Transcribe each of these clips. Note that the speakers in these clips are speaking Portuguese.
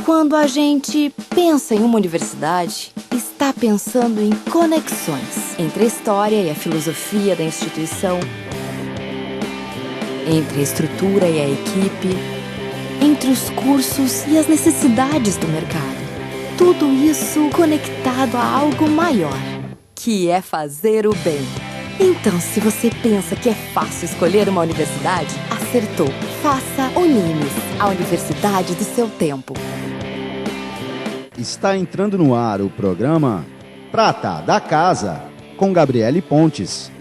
Quando a gente pensa em uma universidade, está pensando em conexões entre a história e a filosofia da instituição, entre a estrutura e a equipe, entre os cursos e as necessidades do mercado. Tudo isso conectado a algo maior, que é fazer o bem. Então, se você pensa que é fácil escolher uma universidade, acertou. Faça Unimes, a universidade do seu tempo. Está entrando no ar o programa Prata da Casa, com Gabriele Pontes.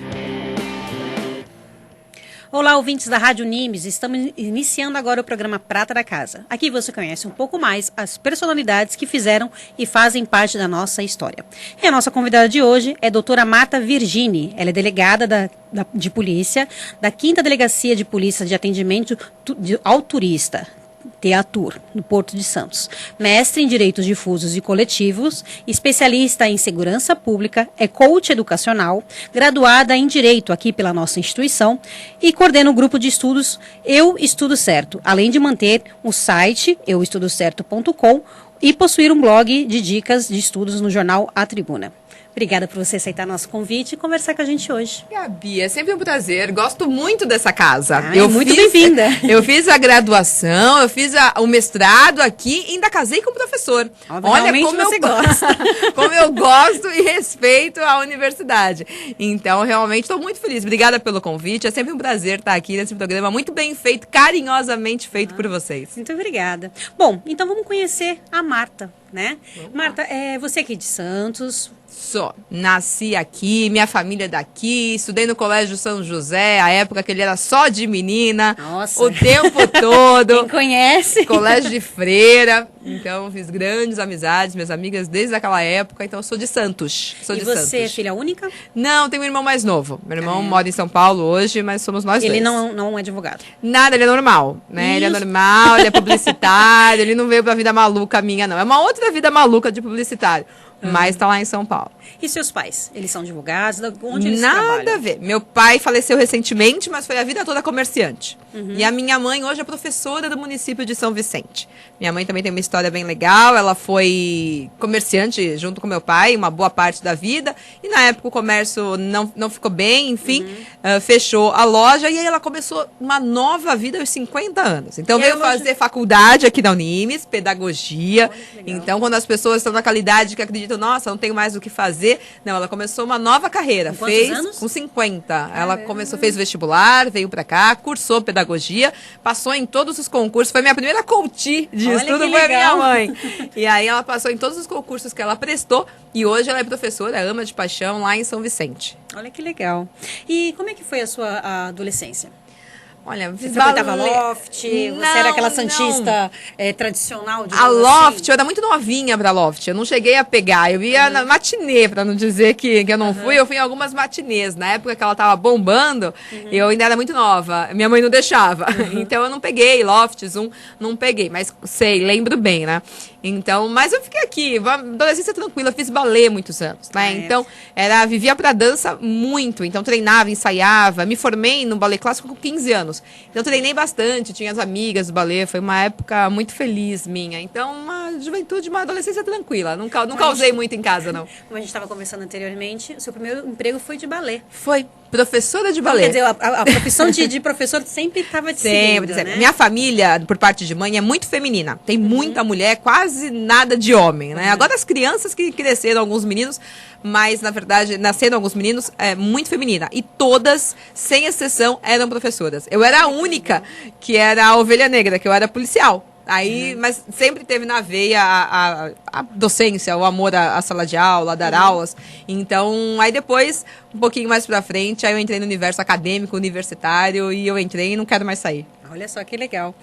Olá, ouvintes da Rádio Unimes, estamos iniciando agora o programa Prata da Casa. Aqui você conhece um pouco mais as personalidades que fizeram e fazem parte da nossa história. E a nossa convidada de hoje é a doutora Marta Virgini. Ela é delegada de polícia da 5ª Delegacia de Polícia de Atendimento ao Turista, TEATUR, no Porto de Santos. Mestre em Direitos Difusos e Coletivos, especialista em Segurança Pública, é coach educacional, graduada em Direito aqui pela nossa instituição e coordena o grupo de estudos Eu Estudo Certo, além de manter o site euestudocerto.com e possuir um blog de dicas de estudos no jornal A Tribuna. Obrigada por você aceitar nosso convite e conversar com a gente hoje. Gabi, é sempre um prazer. Gosto muito dessa casa. Muito bem-vinda. Eu fiz a graduação, eu fiz o mestrado aqui e ainda casei com o professor. Olha como você gosta. Como eu gosto e respeito a universidade. Então, realmente, estou muito feliz. Obrigada pelo convite. É sempre um prazer estar aqui nesse programa muito bem feito, carinhosamente feito por vocês. Muito obrigada. Bom, então vamos conhecer a Marta, né? Marta, você aqui de Santos. Nasci aqui, minha família é daqui, estudei no Colégio São José, a época que ele era só de menina. Nossa. O tempo todo. Quem conhece? Colégio de freira. Então, fiz grandes amizades, minhas amigas desde aquela época. Então, eu sou de Santos. E você é filha única? Não, tenho um irmão mais novo. Meu irmão mora em São Paulo hoje, mas somos nós dois. Ele não é advogado? Nada, ele é normal, né? Ele é normal, ele é publicitário, ele não veio pra vida maluca minha, não. É uma outra vida maluca de publicitário. Mas tá lá em São Paulo. E seus pais? Eles são advogados? Onde eles trabalham? Nada a ver. Meu pai faleceu recentemente, mas foi a vida toda comerciante. E a minha mãe hoje é professora do município de São Vicente. Minha mãe também tem uma história bem legal. Ela foi comerciante junto com meu pai uma boa parte da vida. E na época o comércio não ficou bem, enfim, fechou a loja. E aí ela começou uma nova vida aos 50 anos. Então veio fazer faculdade aqui na Unimes, pedagogia. Então quando as pessoas estão naquela idade que acreditam, nossa, não tenho mais o que fazer. Não, ela começou uma nova carreira. Com quantos anos? Com 50. Ela fez vestibular, veio pra cá, cursou pedagogia, passou em todos os concursos. Foi minha primeira coach de estudo, foi a minha mãe. E aí ela passou em todos os concursos que ela prestou e hoje ela é professora, ama de paixão lá em São Vicente. Olha que legal. E como é que foi a sua adolescência? Olha, você frequentava Loft? Você era aquela santista tradicional? A Loft, eu era muito novinha pra Loft. Eu não cheguei a pegar. Eu ia na matinê, pra não dizer que eu não fui. Eu fui em algumas matinês. Na época que ela tava bombando, eu ainda era muito nova. Minha mãe não deixava. Então eu não peguei Loft, Zoom, não peguei. Mas lembro bem, né? Então, mas eu fiquei aqui, adolescência tranquila, fiz balé muitos anos, né? Então, vivia pra dança muito. Então, treinava, ensaiava. Me formei no balé clássico com 15 anos. Então, treinei bastante, tinha as amigas do balé. Foi uma época muito feliz minha. Então, uma juventude, uma adolescência tranquila. Não causei muito em casa, não. Como a gente estava conversando anteriormente, o seu primeiro emprego foi de balé. Foi. Professora de balé. Quer dizer, a profissão de professor sempre estava de seguindo, né? Minha família, por parte de mãe, é muito feminina. Tem muita mulher, quase nada de homem, né? Agora as crianças que cresceram, alguns meninos, mas, na verdade, nasceram alguns meninos, muito feminina. E todas, sem exceção, eram professoras. Eu era a única que era a ovelha negra, que eu era policial. Aí, mas sempre teve na veia a docência, o amor à sala de aula, a dar aulas. Então, aí depois, um pouquinho mais pra frente, aí eu entrei no universo acadêmico, universitário, e eu entrei e não quero mais sair. Olha só que legal.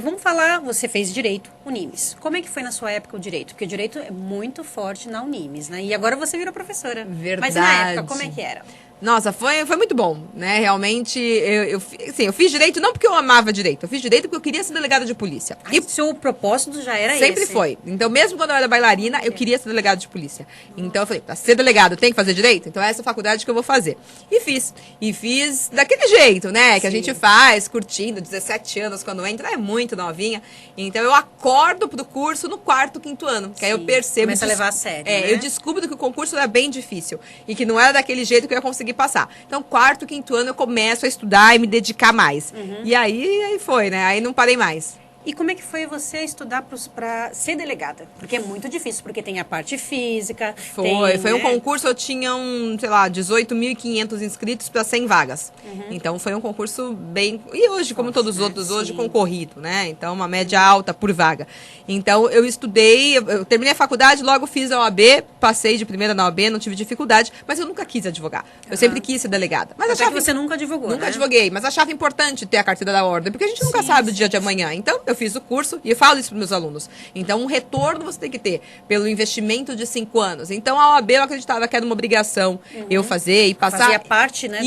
Vamos falar, você fez Direito, Unimes. Como é que foi na sua época o Direito? Porque o Direito é muito forte na Unimes, né? E agora você virou professora. Verdade. Mas na época, como é que era? Nossa, foi muito bom, né? Realmente, eu fiz direito não porque eu amava direito, eu fiz direito porque eu queria ser delegada de polícia. E o seu propósito já era sempre esse? foi. Então, mesmo quando eu era bailarina, eu queria ser delegada de polícia. Então, eu falei, pra ser delegado, tem que fazer direito? Então, é essa faculdade que eu vou fazer. E fiz. E fiz daquele jeito, né? Que a gente faz, curtindo, 17 anos quando entra, é muito novinha. Então, eu acordo pro curso no 4º, 5º ano. Que aí eu percebo... Começa a levar a sério, né? Eu descubro que o concurso era bem difícil. E que não era daquele jeito que eu ia conseguir passar. Então, 4º, 5º ano eu começo a estudar e me dedicar mais. E aí foi, né? Aí não parei mais. E como é que foi você estudar para ser delegada? Porque é muito difícil, porque tem a parte física. Foi um concurso, eu tinha 18.500 inscritos para 100 vagas. Então foi um concurso bem... E hoje, como todos os outros, hoje concorrido, né? Então uma média alta por vaga. Então eu estudei, eu terminei a faculdade, logo fiz a OAB, passei de primeira na OAB, não tive dificuldade, mas eu nunca quis advogar. Eu sempre quis ser delegada. Mas achava que você nunca advogou, Nunca advoguei, mas achava importante ter a carteira da ordem, porque a gente nunca sabe o dia de amanhã. Então eu fiz o curso e eu falo isso para meus alunos. Então, um retorno você tem que ter pelo investimento de 5 anos. Então, a OAB eu acreditava que era uma obrigação eu fazer e passar. Fazia parte, né,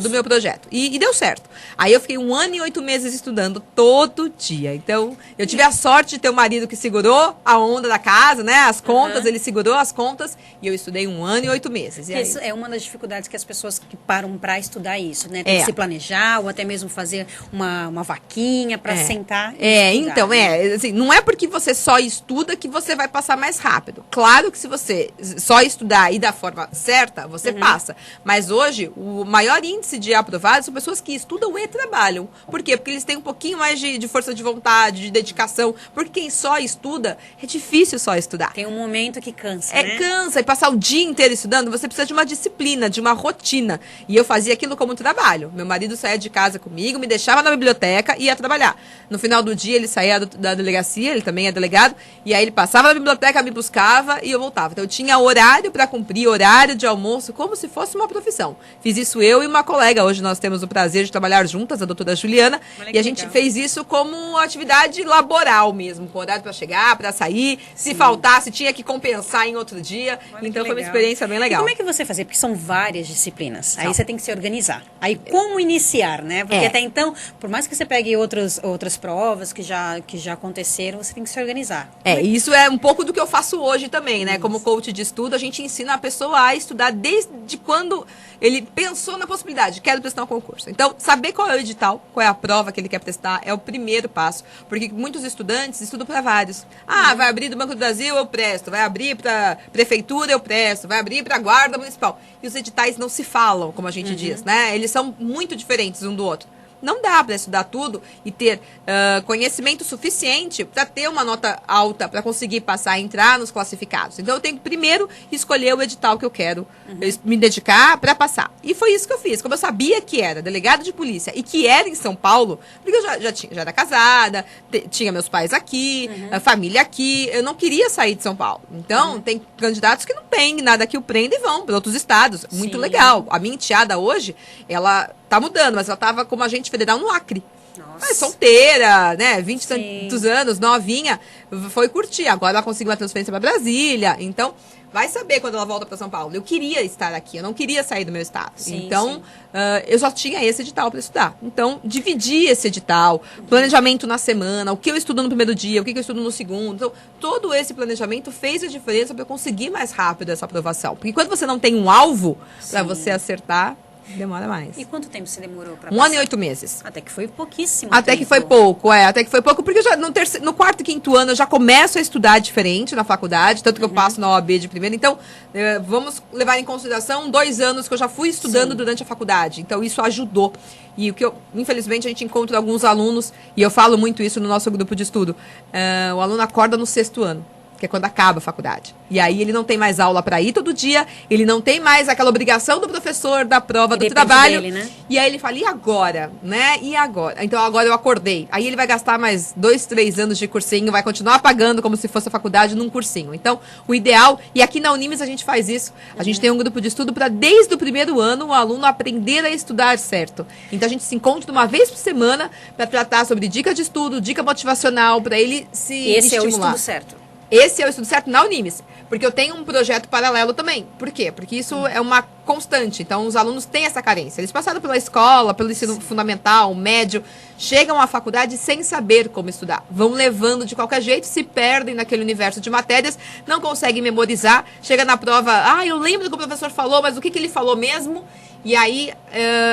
do meu projeto. E deu certo. Aí eu fiquei 1 ano e 8 meses estudando todo dia. Então, eu tive a sorte de ter um marido que segurou a onda da casa, né? As contas, ele segurou as contas e eu estudei 1 ano e 8 meses. E isso é uma das dificuldades que as pessoas que param para estudar isso, né? Tem que se planejar ou até mesmo fazer uma vaquinha para sentar e estudar. Então, assim, não é porque você só estuda que você vai passar mais rápido. Claro que se você só estudar e da forma certa, você passa. Mas hoje, o maior índice de aprovados são pessoas que estudam e trabalham. Por quê? Porque eles têm um pouquinho mais de força de vontade, de dedicação. Porque quem só estuda, é difícil só estudar. Tem um momento que cansa, né? Cansa. E passar o dia inteiro estudando, você precisa de uma disciplina, de uma rotina. E eu fazia aquilo como trabalho. Meu marido saía de casa comigo, me deixava na biblioteca e ia trabalhar. No final do dia, ele saía da delegacia, ele também é delegado, e aí ele passava na biblioteca, me buscava e eu voltava. Então eu tinha horário para cumprir, horário de almoço, como se fosse uma profissão. Fiz isso eu e uma colega. Hoje nós temos o prazer de trabalhar juntas, a doutora Juliana, e a gente fez isso como atividade laboral mesmo, com horário para chegar, para sair, se faltasse, tinha que compensar em outro dia. Então foi uma experiência bem legal. E como é que você fazia? Porque são várias disciplinas. Aí você tem que se organizar. Aí como iniciar, né? Porque até então, por mais que você pegue outras provas que já aconteceram, você tem que se organizar. Isso é um pouco do que eu faço hoje também, né? Como coach de estudo, a gente ensina a pessoa a estudar desde quando ele pensou na possibilidade, quero prestar um concurso. Então, saber qual é o edital, qual é a prova que ele quer prestar, é o primeiro passo. Porque muitos estudantes estudam para vários. Vai abrir do Banco do Brasil, eu presto. Vai abrir para prefeitura, eu presto. Vai abrir para guarda municipal. E os editais não se falam, como a gente diz, né? Eles são muito diferentes um do outro. Não dá para estudar tudo e ter conhecimento suficiente para ter uma nota alta, para conseguir passar e entrar nos classificados. Então, eu tenho que primeiro escolher o edital que eu quero me dedicar para passar. E foi isso que eu fiz. Como eu sabia que era delegado de polícia e que era em São Paulo, porque eu já era casada, tinha meus pais aqui, a família aqui, eu não queria sair de São Paulo. Então, tem candidatos que não têm nada que o prenda e vão para outros estados. Muito legal. A minha enteada hoje, ela tá mudando, mas ela tava como agente federal no Acre. Mas solteira, né? 20 e tantos anos, novinha, foi curtir. Agora ela conseguiu uma transferência para Brasília. Então, vai saber quando ela volta para São Paulo. Eu queria estar aqui, eu não queria sair do meu estado. Então, eu só tinha esse edital para estudar. Então, dividi esse edital, planejamento na semana, o que eu estudo no primeiro dia, o que eu estudo no segundo. Então, todo esse planejamento fez a diferença para eu conseguir mais rápido essa aprovação. Porque quando você não tem um alvo para você acertar, demora mais. E quanto tempo você demorou para 1 ano e 8 meses. Até que foi pouquíssimo Até tempo. que foi pouco, até que foi pouco, porque eu no 4º e 5º ano eu já começo a estudar diferente na faculdade, tanto que eu passo na OAB de primeira. Então, vamos levar em consideração 2 anos que eu já fui estudando durante a faculdade. Então, isso ajudou. E o que infelizmente, a gente encontra alguns alunos, e eu falo muito isso no nosso grupo de estudo, o aluno acorda no 6º ano, que é quando acaba a faculdade. E aí ele não tem mais aula para ir todo dia, ele não tem mais aquela obrigação do professor, da prova, do trabalho. Dele, né? E aí ele fala, e agora? Né? E agora? Então agora eu acordei. Aí ele vai gastar mais 2, 3 anos de cursinho, vai continuar pagando como se fosse a faculdade num cursinho. Então, o ideal, e aqui na Unimes a gente faz isso, a gente tem um grupo de estudo para desde o primeiro ano o aluno aprender a estudar certo. Então a gente se encontra uma vez por semana para tratar sobre dica de estudo, dica motivacional, para ele se Esse estimular. é o estudo certo. esse é o estudo certo na Unimes. Porque eu tenho um projeto paralelo também. Por quê? Porque isso é uma constante. Então, os alunos têm essa carência. Eles passaram pela escola, pelo ensino fundamental, médio, chegam à faculdade sem saber como estudar. Vão levando de qualquer jeito, se perdem naquele universo de matérias, não conseguem memorizar, chega na prova, eu lembro do que o professor falou, mas o que ele falou mesmo? E aí,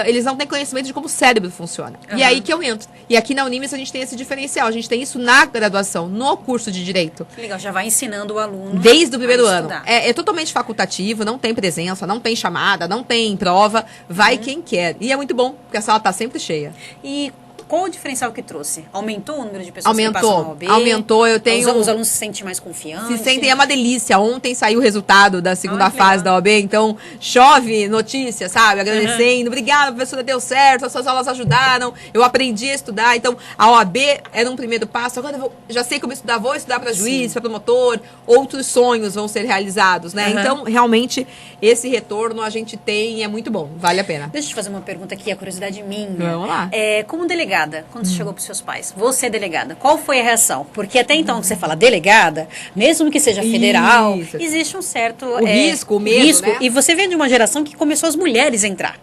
eles não têm conhecimento de como o cérebro funciona. E é aí que eu entro. E aqui na Unimes a gente tem esse diferencial. A gente tem isso na graduação, no curso de Direito. Que legal, já vai ensinando o aluno. Desde o primeiro ano. É totalmente facultativo, não tem presença, não tem chamada, não tem prova. Vai quem quer. E é muito bom, porque a sala está sempre cheia. E qual o diferencial que trouxe? Aumentou o número de pessoas que passam na OAB? Aumentou, eu tenho... Os alunos se sentem mais confiantes? Se sentem, é uma delícia. Ontem saiu o resultado da segunda fase da OAB, então chove notícia, sabe? Agradecendo, obrigada, professora, deu certo, as suas aulas ajudaram, eu aprendi a estudar. Então, a OAB era um primeiro passo, agora eu já sei como estudar, vou estudar para juiz, para promotor, outros sonhos vão ser realizados, né? Então, realmente, esse retorno a gente tem e é muito bom, vale a pena. Deixa eu te fazer uma pergunta aqui, a curiosidade minha. Vamos lá. Como delegada, quando você chegou para os seus pais, você é delegada, qual foi a reação? Porque até então que você fala delegada, mesmo que seja federal, existe um certo... risco, o medo, né? E você vem de uma geração que começou as mulheres a entrar.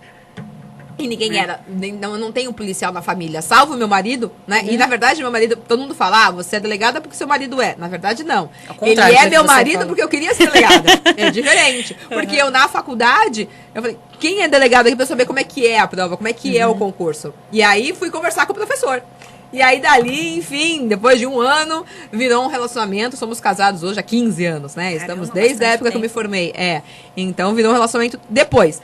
E ninguém era, não tem um policial na família, salvo meu marido, né? E na verdade, meu marido, todo mundo fala, você é delegada porque seu marido é. Na verdade, não. Ele é meu marido porque eu queria ser delegada. É diferente. Porque eu, na faculdade, eu falei, quem é delegado aqui pra eu saber como é que é a prova, como é que é o concurso? E aí fui conversar com o professor. E aí dali, enfim, depois de um ano, virou um relacionamento. Somos casados hoje há 15 anos, né? Estamos desde a época que eu me formei. Então virou um relacionamento depois.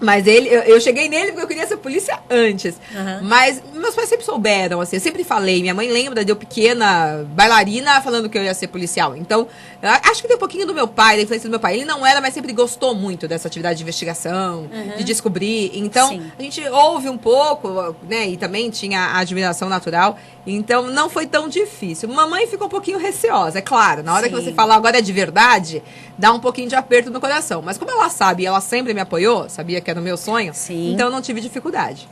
Mas eu cheguei nele porque eu queria ser polícia antes. Mas meus pais sempre souberam, assim, eu sempre falei. Minha mãe lembra de eu pequena, bailarina, falando que eu ia ser policial. Então, acho que deu um pouquinho do meu pai, da influência do meu pai. Ele não era, mas sempre gostou muito dessa atividade de investigação, de descobrir. Então, a gente ouve um pouco, né? E também tinha a admiração natural. Então, não foi tão difícil. Mamãe ficou um pouquinho receosa, é claro. Na hora que você fala agora é de verdade, dá um pouquinho de aperto no coração. Mas como ela sabe, ela sempre me apoiou, sabia que era o meu sonho, então eu não tive dificuldade.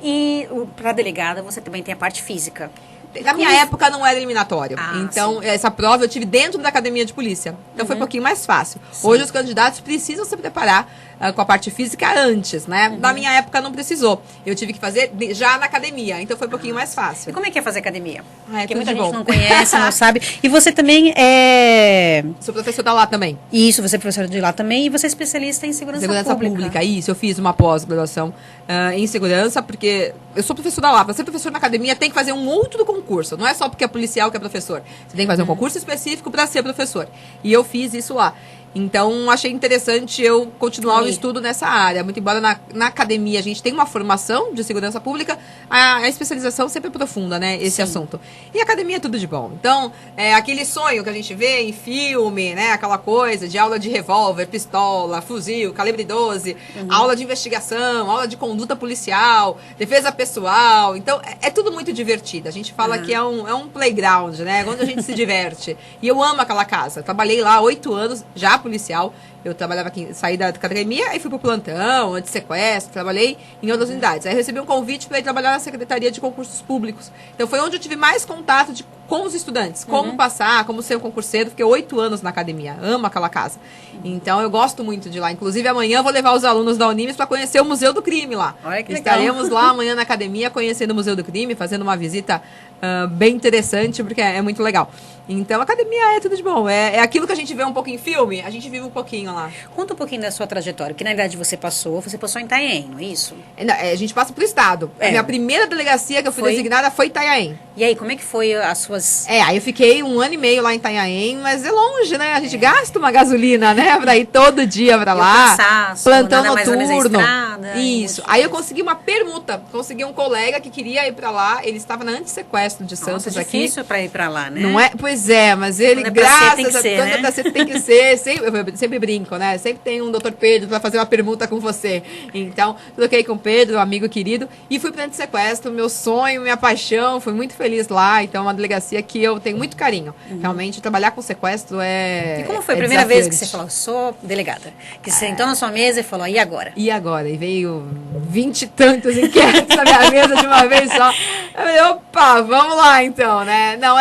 E para delegada, você também tem a parte física. Na minha época não era eliminatório. Então, essa prova eu tive dentro da academia de polícia. Então foi um pouquinho mais fácil. Hoje os candidatos precisam se preparar com a parte física antes, né? Na minha época não precisou. Eu tive que fazer já na academia. Então foi um pouquinho mais fácil. E como é que é fazer academia? Porque muita gente não conhece, não sabe. E você também é... Sou professora lá também. Isso, você é professora de lá também. E você é especialista em segurança pública. Isso, eu fiz uma pós-graduação em segurança, porque eu sou professora lá. Para ser professor na academia tem que fazer um outro concurso. Não é só porque é policial que é professor. Você tem que fazer um concurso específico para ser professor. E eu fiz isso lá. Então, achei interessante eu continuar o estudo nessa área. Muito embora na academia a gente tem uma formação de segurança pública, a especialização sempre aprofunda, né, esse assunto. E a academia é tudo de bom. Então, aquele sonho que a gente vê em filme, né, aquela coisa de aula de revólver, pistola, fuzil, calibre 12, aula de investigação, aula de conduta policial, defesa pessoal. Então, é tudo muito divertido. A gente fala que é um playground, né, onde a gente se diverte. E eu amo aquela casa. Trabalhei lá 8 anos, já policial. Eu trabalhava aqui, saí da academia e fui pro plantão, anti-sequestro, trabalhei em outras unidades. Aí eu recebi um convite para ir trabalhar na Secretaria de Concursos Públicos. Então foi onde eu tive mais contato com os estudantes, como passar, como ser um concurseiro. Fiquei 8 anos na academia, amo aquela casa. Então eu gosto muito de lá. Inclusive amanhã eu vou levar os alunos da Unimes para conhecer o Museu do Crime lá. Olha que legal. Estaremos lá amanhã na academia conhecendo o Museu do Crime, fazendo uma visita bem interessante, porque é muito legal. Então a academia é tudo de bom. É aquilo que a gente vê um pouco em filme, a gente vive um pouquinho lá. Conta um pouquinho da sua trajetória, que na verdade você passou em Itanhaém, não é isso? A gente passa pro estado. A minha primeira delegacia que eu fui designada foi Itanhaém. E aí, como é que foi as suas... Aí eu fiquei 1 ano e meio lá em Itanhaém, mas é longe, né? A gente gasta uma gasolina, né? Pra ir todo dia pra lá. Cansaço, plantão noturno. Estrada, isso. Aí eu consegui uma permuta. Consegui um colega que queria ir pra lá. Ele estava na anti-sequestro de Santos aqui. É difícil pra ir pra lá, né? Não é? Pois é, mas ele, graças a Deus, tem que ser. Eu sempre brinco, né? Sempre tem um doutor Pedro pra fazer uma permuta com você. Então, troquei com o Pedro, um amigo querido, e fui pra anti-sequestro. Meu sonho, minha paixão. Fui muito feliz lá. Então, uma delegacia delegacia que eu tenho muito carinho. Realmente, trabalhar com sequestro é. E como foi a primeira vez que você falou, sou delegada? Que você sentou na sua mesa e falou, e agora? E agora? E veio 20 e tantos inquéritos na minha mesa de uma vez só. Eu falei, opa, vamos lá então, né? Não,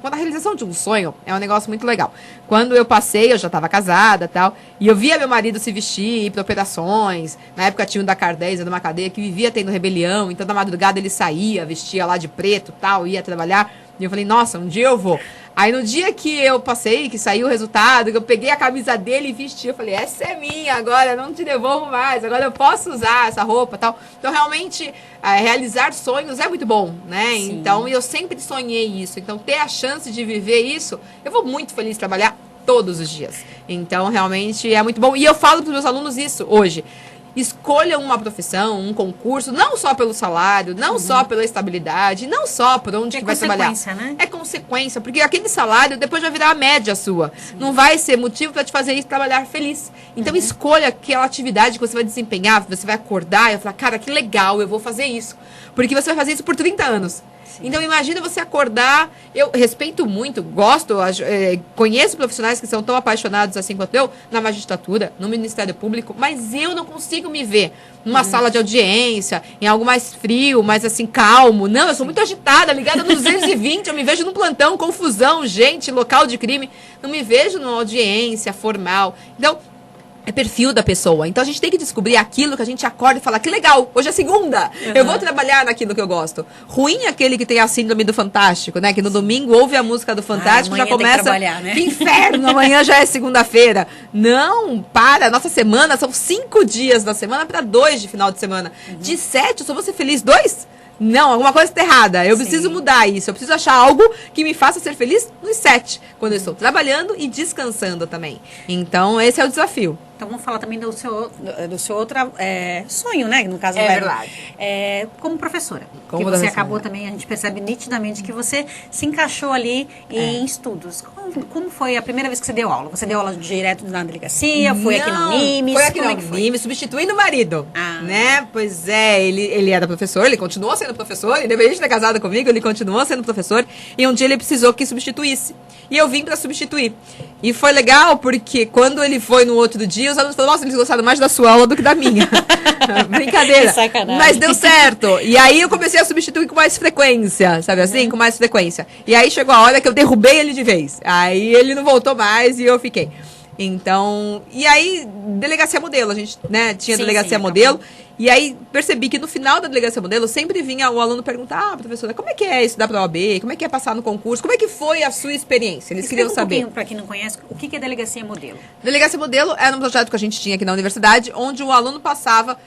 quando a realização de um sonho é um negócio muito legal. Quando eu passei, eu já estava casada e tal, e eu via meu marido se vestir, ir para operações. Na época tinha um da Cardésia, de uma cadeia, que vivia tendo rebelião. Então, na madrugada, ele saía, vestia lá de preto tal, ia trabalhar. E eu falei, nossa, um dia eu vou. Aí, no dia que eu passei, que saiu o resultado, que eu peguei a camisa dele e vesti, eu falei, essa é minha agora, não te devolvo mais. Agora eu posso usar essa roupa e tal. Então, realmente, realizar sonhos é muito bom, né? Sim. Então, eu sempre sonhei isso. Então, ter a chance de viver isso, eu vou muito feliz trabalhar todos os dias. Então, realmente, é muito bom. E eu falo para os meus alunos isso hoje. Escolha uma profissão, um concurso, não só pelo salário, não só pela estabilidade, não só por onde que vai trabalhar. Né? É consequência, porque aquele salário depois vai virar a média sua. Sim. Não vai ser motivo para te fazer isso, trabalhar feliz. Então, escolha aquela atividade que você vai desempenhar, você vai acordar e vai falar, cara, que legal, eu vou fazer isso. Porque você vai fazer isso por 30 anos. Sim. Então, imagina você acordar. Eu respeito muito, gosto, conheço profissionais que são tão apaixonados assim quanto eu, na magistratura, no Ministério Público, mas eu não consigo me ver numa sala de audiência, em algo mais frio, mais assim, calmo. Não, eu sou muito agitada, ligada no 220, eu me vejo num plantão, confusão, gente, local de crime. Não me vejo numa audiência formal. Então, é perfil da pessoa. Então, a gente tem que descobrir aquilo que a gente acorda e fala, que legal, hoje é segunda, eu vou trabalhar naquilo que eu gosto. Ruim é aquele que tem a síndrome do Fantástico, né? Que no domingo ouve a música do Fantástico, já começa, né? Que inferno, amanhã já é segunda-feira. Não, para, nossa semana são 5 dias da semana para 2 de final de semana. De 7, eu só vou ser feliz 2? Não, alguma coisa está errada. Eu preciso mudar isso. Eu preciso achar algo que me faça ser feliz nos 7, quando eu estou trabalhando e descansando também. Então, esse é o desafio. Então, vamos falar também do seu outro sonho, né? No caso, verdade. Como professora. Como que você acabou também, a gente percebe nitidamente que você se encaixou ali em estudos. Como foi a primeira vez que você deu aula? Você deu aula direto na delegacia? Foi aqui na Unimes? Foi aqui na Unimes, substituindo o marido. Né? Pois é, ele era professor, ele continuou sendo professor, independente de ter casado comigo, ele continuou sendo professor. E um dia ele precisou que substituísse. E eu vim para substituir. E foi legal porque quando ele foi no outro dia, os alunos falaram, nossa, eles gostaram mais da sua aula do que da minha. Brincadeira. Mas deu certo. E aí eu comecei a substituir com mais frequência, sabe assim? Com mais frequência. E aí chegou a hora que eu derrubei ele de vez. Aí ele não voltou mais e eu fiquei. Então, e aí, delegacia modelo, a gente, né, tinha delegacia modelo, e aí percebi que no final da delegacia modelo sempre vinha o aluno perguntar, professora, como é que é estudar para a OAB? Como é que é passar no concurso? Como é que foi a sua experiência? Eles queriam saber. Para quem não conhece, o que é delegacia modelo? Delegacia modelo era um projeto que a gente tinha aqui na universidade, onde o aluno passava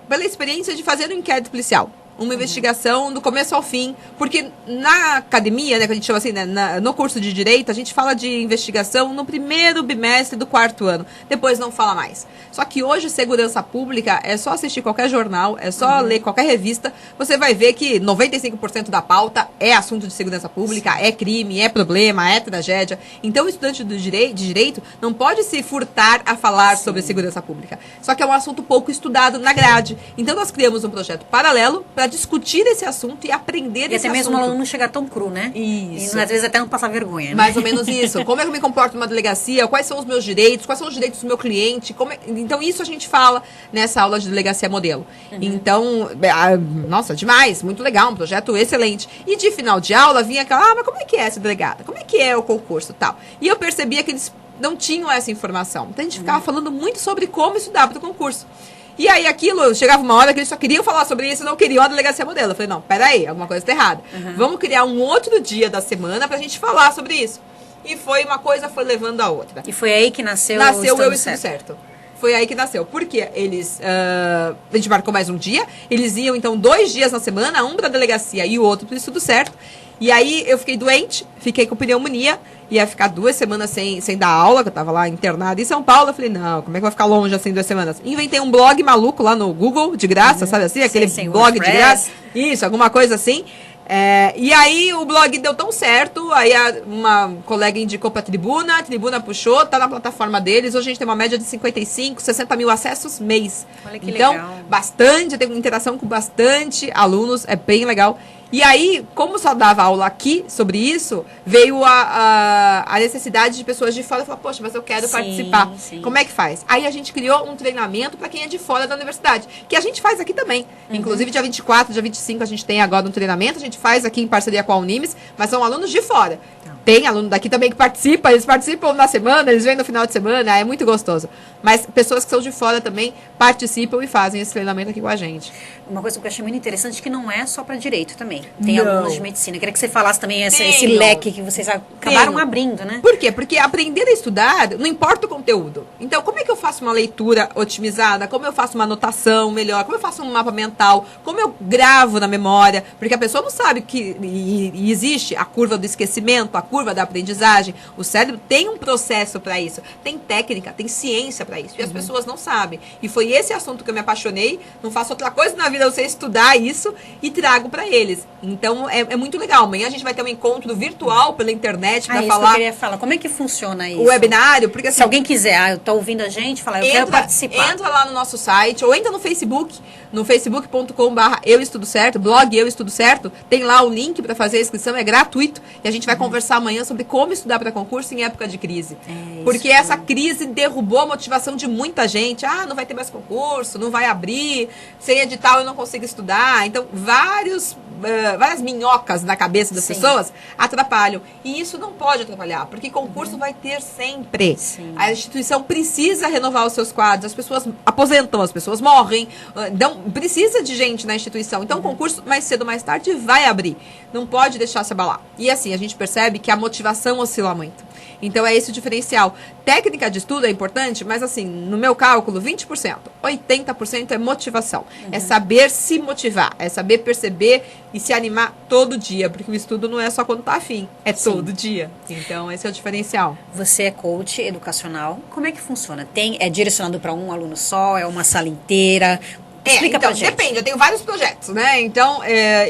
pela experiência de fazer um inquérito policial. Uma investigação do começo ao fim, porque na academia, né, que a gente chama assim, né, no curso de Direito, a gente fala de investigação no primeiro bimestre do 4º ano, depois não fala mais. Só que hoje, segurança pública, é só assistir qualquer jornal, é só ler qualquer revista, você vai ver que 95% da pauta é assunto de segurança pública, é crime, é problema, é tragédia. Então, o estudante de direito não pode se furtar a falar sobre segurança pública. Só que é um assunto pouco estudado na grade. Então, nós criamos um projeto paralelo para discutir esse assunto e aprender esse assunto. E até mesmo o aluno não chegar tão cru, né? Isso. E às vezes até não passar vergonha, né? Mais ou menos isso. Como é que eu me comporto numa delegacia? Quais são os meus direitos? Quais são os direitos do meu cliente? Então, isso a gente fala nessa aula de delegacia modelo. Então, nossa, demais. Muito legal. Um projeto excelente. E de final de aula vinha aquela, mas como é que é essa delegada? Como é que é o concurso e tal? E eu percebia que eles não tinham essa informação. Então, a gente ficava falando muito sobre como estudar para o concurso. E aí aquilo, chegava uma hora que eles só queriam falar sobre isso e não queriam a delegacia modelo. Eu falei, não, peraí, alguma coisa está errada. Vamos criar um outro dia da semana pra gente falar sobre isso. E foi uma coisa, foi levando a outra. E foi aí que nasceu o Estudo Certo. Foi aí que nasceu. Porque eles, a gente marcou mais um dia, eles iam então 2 dias na semana, um pra delegacia e o outro pro Estudo Certo. E aí eu fiquei doente, fiquei com pneumonia, ia ficar 2 semanas sem dar aula, que eu tava lá internada em São Paulo. Eu falei, não, como é que eu vou ficar longe assim 2 semanas? Inventei um blog maluco lá no Google, de graça, sabe assim? Aquele blog de graça. Isso, alguma coisa assim. E aí o blog deu tão certo, aí uma colega indicou pra Tribuna, a Tribuna puxou, tá na plataforma deles. Hoje a gente tem uma média de 55, 60 mil acessos mês. Olha que então, legal. Bastante, tem interação com bastante alunos, é bem legal. E aí, como só dava aula aqui sobre isso, veio a necessidade de pessoas de fora falar, poxa, mas eu quero participar. Sim. Como é que faz? Aí a gente criou um treinamento para quem é de fora da universidade, que a gente faz aqui também. Inclusive, dia 24, dia 25, a gente tem agora um treinamento, a gente faz aqui em parceria com a Unimes, mas são alunos de fora. Tem aluno daqui também que participa, eles participam na semana, eles vêm no final de semana, é muito gostoso. Mas pessoas que são de fora também participam e fazem esse treinamento aqui com a gente. Uma coisa que eu achei muito interessante é que não é só para direito também. Tem Não. alunos de medicina. Eu queria que você falasse também esse leque que vocês acabaram abrindo, né? Por quê? Porque aprender a estudar, não importa o conteúdo. Então, como é que eu faço uma leitura otimizada? Como eu faço uma anotação melhor? Como eu faço um mapa mental? Como eu gravo na memória? Porque a pessoa não sabe que e existe a curva do esquecimento, a curva da aprendizagem. O cérebro tem um processo para isso. Tem técnica, tem ciência para isso. E as pessoas não sabem. E foi esse assunto que eu me apaixonei. Não faço outra coisa na vida, eu sei estudar isso e trago para eles. Então, é muito legal. Amanhã a gente vai ter um encontro virtual pela internet para isso falar. Que eu queria falar. Como é que funciona isso? O webinário, porque assim, se alguém quiser, eu tô ouvindo a gente, falar, eu quero participar. Entra lá no nosso site, ou entra no Facebook, no facebook.com/eu estudo certo, blog Eu Estudo Certo, tem lá o link para fazer a inscrição, é gratuito, e a gente vai conversar amanhã sobre como estudar para concurso em época de crise. Porque essa crise derrubou a motivação de muita gente. Ah, não vai ter mais concurso, não vai abrir, sem edital eu não consigo estudar. Então, várias minhocas na cabeça das pessoas atrapalham. E isso não pode atrapalhar, porque concurso vai ter sempre. A instituição precisa renovar os seus quadros, as pessoas aposentam, as pessoas morrem, então precisa de gente na instituição. Então o concurso, mais cedo ou mais tarde, vai abrir. Não pode deixar se abalar. E assim, a gente percebe que a motivação oscila muito. Então é esse o diferencial. Técnica de estudo é importante, mas assim, no meu cálculo, 20%, 80% é motivação. É saber se motivar, é saber perceber e se animar todo dia, porque o estudo não é só quando tá afim, é todo dia. Então esse é o diferencial. Você é coach educacional, como é que funciona? É direcionado para um aluno só, é uma sala inteira? Explica então, pra gente. Depende, eu tenho vários projetos, né? Então,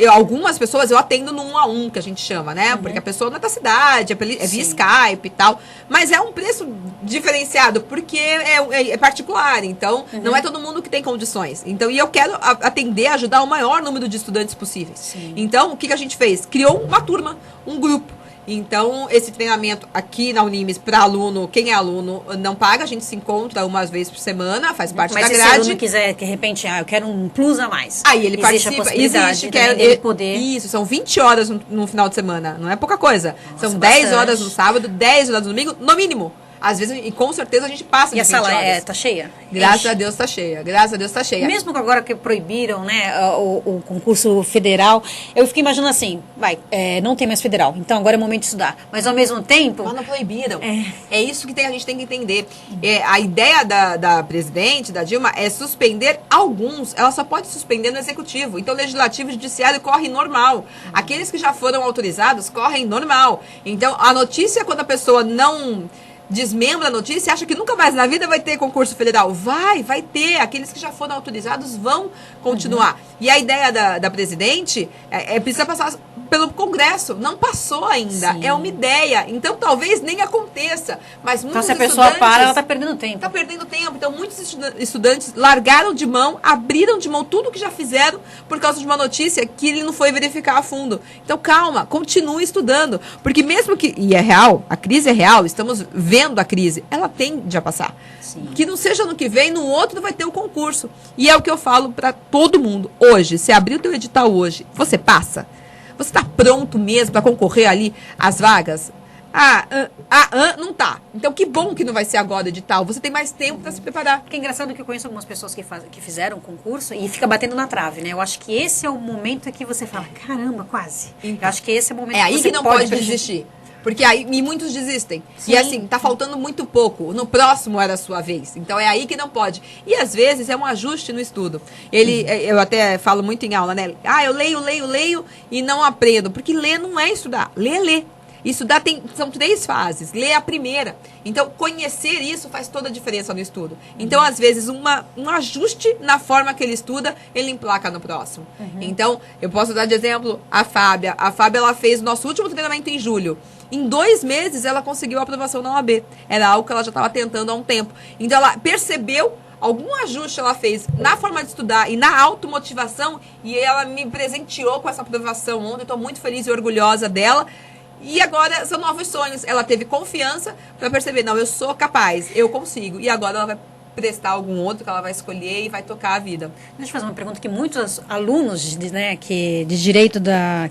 algumas pessoas eu atendo no 1 a 1, que a gente chama, né? Porque a pessoa não é da cidade, é via Skype e tal. Mas é um preço diferenciado, porque é particular. Então, não é todo mundo que tem condições. Então, e eu quero atender, ajudar o maior número de estudantes possíveis. Então, o que a gente fez? Criou uma turma, um grupo. Então, esse treinamento aqui na Unimes para aluno, quem é aluno não paga, a gente se encontra umas vezes por semana, faz parte da grade. Mas se o aluno quiser, de repente, eu quero um plus a mais. Aí ele existe participa, a possibilidade dele poder... Isso, são 20 horas no final de semana, não é pouca coisa. Nossa, são 10 bastante. horas no sábado, 10 horas no domingo, no mínimo. Às vezes, e com certeza, a gente passa E de a 20 sala horas. tá cheia? Graças a Deus tá cheia, graças a Deus tá cheia. Mesmo que agora que proibiram, né, o concurso federal, eu fiquei imaginando assim, não tem mais federal, então agora é o momento de estudar. Mas ao mesmo tempo... Mas não proibiram. É isso que a gente tem que entender. A ideia da presidente, da Dilma, é suspender alguns. Ela só pode suspender no executivo. Então, legislativo e judiciário correm normal. Aqueles que já foram autorizados correm normal. Então, a notícia, quando a pessoa não desmembra a notícia e acha que nunca mais na vida vai ter concurso federal. Vai ter. Aqueles que já foram autorizados vão continuar. E a ideia da presidente precisa passar pelo Congresso. Não passou ainda. Sim. É uma ideia. Então, talvez nem aconteça. Mas muitos Então, se a pessoa para, ela está perdendo tempo. Está perdendo tempo. Então, muitos estudantes largaram de mão, abriram de mão tudo que já fizeram por causa de uma notícia que ele não foi verificar a fundo. Então, calma. Continue estudando. Porque mesmo que... E é real. A crise é real. Estamos vendo a crise. Ela tende a passar. Sim. Que não seja no que vem, no outro vai ter o concurso. E é o que eu falo para todo mundo. Hoje, se abrir o teu edital hoje, você passa? Você está pronto mesmo para concorrer ali às vagas? Não tá. Então, que bom que não vai ser agora o edital. Você tem mais tempo para se preparar. Porque é engraçado que eu conheço algumas pessoas que fizeram concurso e fica batendo na trave, né? Eu acho que esse é o momento que você fala, caramba, quase. Eu acho que esse é o momento É aí você que não pode desistir. Porque aí muitos desistem. Sim. E assim, tá faltando muito pouco. No próximo era a sua vez. Então é aí que não pode. E às vezes é um ajuste no estudo. Eu até falo muito em aula, né? Eu leio e não aprendo. Porque ler não é estudar. Ler é ler. Estudar são 3 fases. Ler é a primeira. Então, conhecer isso faz toda a diferença no estudo. Então, às vezes, um ajuste na forma que ele estuda, ele emplaca no próximo. Então, eu posso dar de exemplo a Fábia. A Fábia, ela fez o nosso último treinamento em julho. Em 2 meses, ela conseguiu a aprovação na OAB. Era algo que ela já estava tentando há um tempo. Então, ela percebeu algum ajuste ela fez na forma de estudar e na automotivação, e ela me presenteou com essa aprovação ontem. Estou muito feliz e orgulhosa dela. E agora são novos sonhos. Ela teve confiança para perceber, não, eu sou capaz, eu consigo. E agora ela vai prestar algum outro que ela vai escolher e vai tocar a vida. Deixa eu fazer uma pergunta que muitos alunos de direito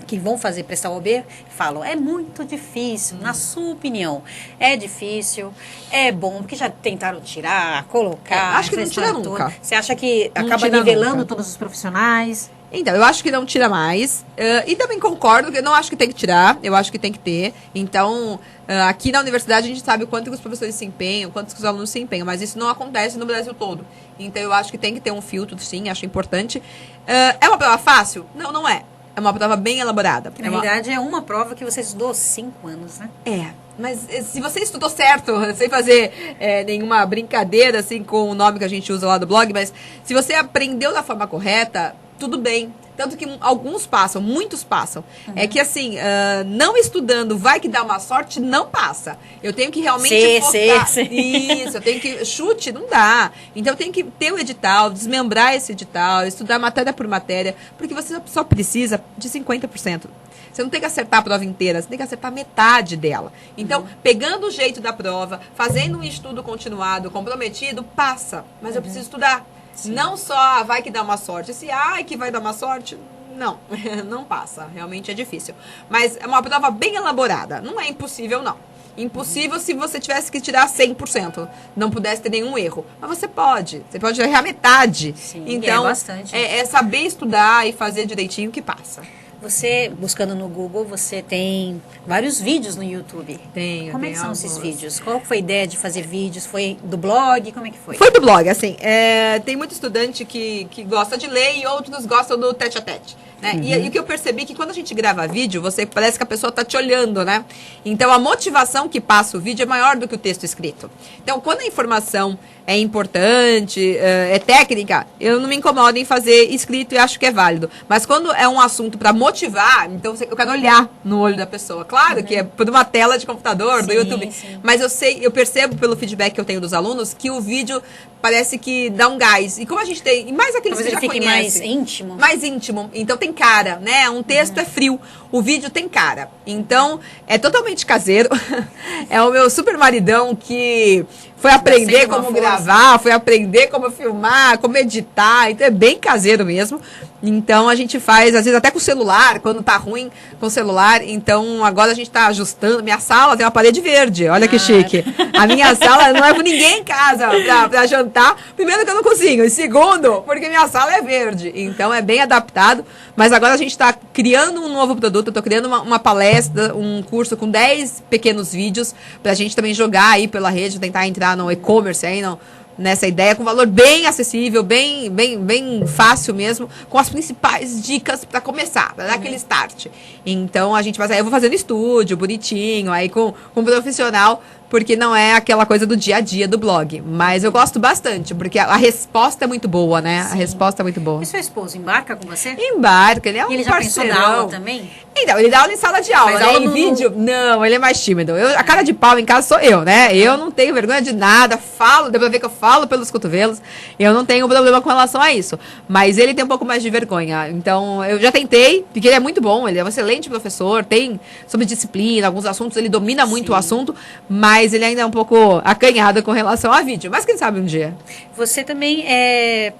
que vão prestar o OAB falam, é muito difícil, na sua opinião. É difícil, é bom, porque já tentaram tirar, colocar. Acho que não tira nunca. Você acha que Não acaba tira nivelando nunca. todos os profissionais? Então, eu acho que não tira mais. E também concordo que eu não acho que tem que tirar, eu acho que tem que ter. Então, aqui na universidade a gente sabe o quanto que os professores se empenham, quanto que os alunos se empenham, mas isso não acontece no Brasil todo. Então, eu acho que tem que ter um filtro, sim, acho importante. É uma prova fácil? Não, não é. É uma prova bem elaborada. Na verdade, é uma prova que você estudou 5 anos, né? Mas se você estudou certo, sem fazer nenhuma brincadeira assim com o nome que a gente usa lá do blog, mas se você aprendeu da forma correta, tudo bem. Tanto que alguns passam, muitos passam. É que assim, não estudando vai que dá uma sorte, não passa. Eu tenho que realmente focar. Isso, eu tenho que... Chute, não dá. Então eu tenho que ter o edital, desmembrar esse edital, estudar matéria por matéria, porque você só precisa de 50%. Você não tem que acertar a prova inteira, você tem que acertar metade dela. Então, pegando o jeito da prova, fazendo um estudo continuado, comprometido, passa. Mas eu preciso estudar. Sim. Não só vai que dá uma sorte. Esse que vai dar uma sorte, não. Não passa. Realmente é difícil. Mas é uma prova bem elaborada. Não é impossível, não. Impossível se você tivesse que tirar 100%. Não pudesse ter nenhum erro. Mas você pode. Você pode errar metade. Sim, então, bastante. É saber estudar e fazer direitinho que passa. Você, buscando no Google, você tem vários vídeos no YouTube. Tenho. Como é que são esses vídeos? Qual foi a ideia de fazer vídeos? Foi do blog? Como é que foi? Foi do blog, assim. Tem muito estudante que gosta de ler e outros gostam do tete-a-tete. Né? E o que eu percebi é que quando a gente grava vídeo, parece que a pessoa está te olhando, né? Então, a motivação que passa o vídeo é maior do que o texto escrito. Então, quando a informação é importante, é técnica, eu não me incomodo em fazer escrito e acho que é válido. Mas quando é um assunto para motivar, então eu quero olhar no olho da pessoa. Claro que é por uma tela de computador, do YouTube. Sim. Mas eu percebo pelo feedback que eu tenho dos alunos que o vídeo parece que dá um gás. E como a gente tem... E mais aqueles Talvez que já ele fique conhecem. mais íntimo. Mais íntimo. Então tem cara, né? Um texto é frio. O vídeo tem cara. Então, é totalmente caseiro. É o meu super maridão que foi aprender como gravar, foi aprender como filmar, como editar. Então, é bem caseiro mesmo. Então, a gente faz, às vezes, até com o celular, quando tá ruim com o celular. Então, agora a gente tá ajustando. Minha sala tem uma parede verde. Olha que chique. A minha sala, não levo ninguém em casa pra jantar. Primeiro que eu não cozinho. E segundo, porque minha sala é verde. Então, é bem adaptado. Mas agora a gente tá criando um novo produto. Eu tô criando uma palestra, um curso com 10 pequenos vídeos pra gente também jogar aí pela rede, tentar entrar no e-commerce aí, nessa ideia, com valor bem acessível, bem fácil mesmo, com as principais dicas para começar, para dar aquele start. Então, a gente vai sair, eu vou fazendo estúdio, bonitinho, aí com um profissional, porque não é aquela coisa do dia a dia do blog. Mas eu gosto bastante, porque a resposta é muito boa, né? Sim. A resposta é muito boa. E seu esposo embarca com você? Embarca, ele é um E ele já pensou parceirão. na aula também? Então, ele dá aula em sala de aula, Mas né? aula Em no- vídeo, não, ele é mais tímido. A cara de pau em casa sou eu, né? Eu não tenho vergonha de nada, deu pra ver que eu falo pelos cotovelos, eu não tenho problema com relação a isso. Mas ele tem um pouco mais de vergonha. Então, eu já tentei, porque ele é muito bom, ele é um excelente professor, tem sobre disciplina, alguns assuntos, ele domina muito o assunto, mas ele ainda é um pouco acanhado com relação a vídeo. Mas quem sabe um dia. Você também é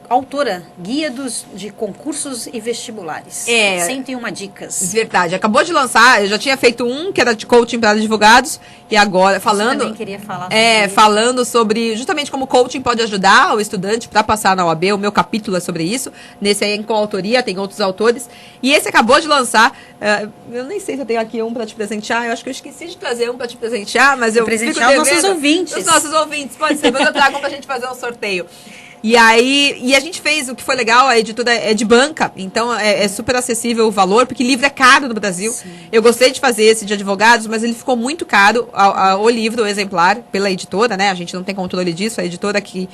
autora, guia de concursos e vestibulares. 101 dicas. Verdade, acabou de lançar, eu já tinha feito um que era de coaching para advogados, e agora Você falando... também queria falar sobre isso. falando sobre justamente como coaching pode ajudar o estudante para passar na OAB, o meu capítulo é sobre isso, nesse aí é em coautoria, tem outros autores, e esse acabou de lançar, eu nem sei se eu tenho aqui um para te presentear, eu acho que eu esqueci de trazer um para te presentear, mas eu Presentear fico os nossos devendo. ouvintes. Os nossos ouvintes, pode ser, depois eu trago um pra gente fazer um sorteio. E aí, a gente fez, o que foi legal, a editora é de banca, então é super acessível o valor, porque livro é caro no Brasil. Sim. Eu gostei de fazer esse de advogados, mas ele ficou muito caro, o livro, o exemplar, pela editora, né? A gente não tem controle disso, a editora que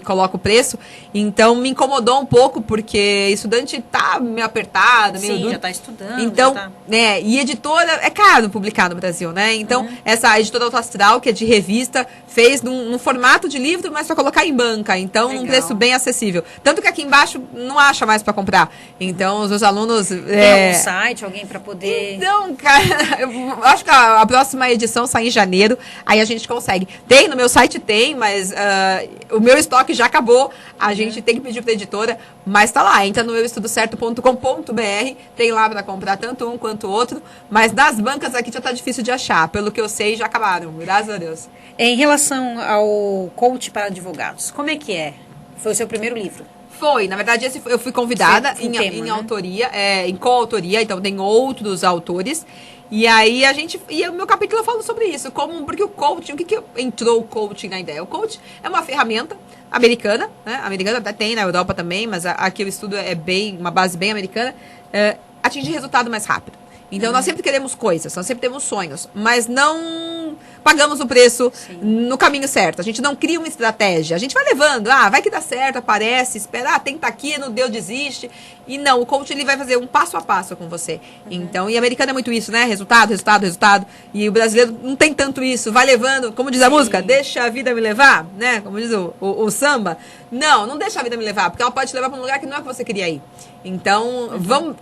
coloca o preço. Então, me incomodou um pouco, porque estudante tá meio apertado, meio duro. Já tá estudando. Então, né, e editora, é caro publicar no Brasil, né? Então, essa editora Auto Astral, que é de revista, fez num formato de livro, mas para colocar em banca. Então, num preço bem acessível. Tanto que aqui embaixo não acha mais para comprar. Então, os meus alunos... Tem algum site, alguém para poder... Então, cara, eu acho que a próxima edição sai em janeiro, aí a gente consegue. Tem, no meu site tem, mas o meu estoque já acabou. A gente tem que pedir para a editora, mas tá lá. Entra no euestudocerto.com.br, tem lá para comprar tanto um quanto o outro, mas nas bancas aqui já tá difícil de achar. Pelo que eu sei, já acabaram, graças a Deus. Em relação ao coach para advogados, como é que é? Foi o seu primeiro livro? Foi, na verdade, eu fui convidada em autoria, em coautoria, então tem outros autores. E aí o meu capítulo eu falo sobre isso, porque o coaching, o que entrou o coaching na ideia? O coaching é uma ferramenta americana, né? Americana até tem na Europa também, mas aqui o estudo é uma base bem americana, atingir resultado mais rápido. Então, nós sempre queremos coisas, nós sempre temos sonhos, mas não pagamos o preço no caminho certo. A gente não cria uma estratégia. A gente vai levando, vai que dá certo, aparece, espera, tenta aqui, não deu, desiste. E não, o coach ele vai fazer um passo a passo com você. Então, e americano é muito isso, né? Resultado, resultado, resultado. E o brasileiro não tem tanto isso. Vai levando, como diz a música, deixa a vida me levar, né? Como diz o samba. Não deixa a vida me levar, porque ela pode te levar para um lugar que não é que você queria ir. Então,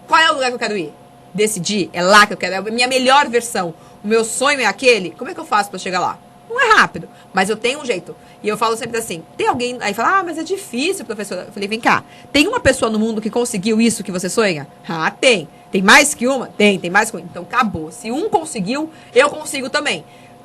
qual é o lugar que eu quero ir? Decidir, é lá que eu quero, é a minha melhor versão. O meu sonho é aquele, como é que eu faço para chegar lá? Não é rápido, mas eu tenho um jeito. E eu falo sempre assim, tem alguém, aí fala, mas é difícil, professora. Eu falei, vem cá, tem uma pessoa no mundo que conseguiu isso que você sonha? Tem. Tem mais que uma? Tem mais que uma. Então, acabou. Se um conseguiu, eu consigo também.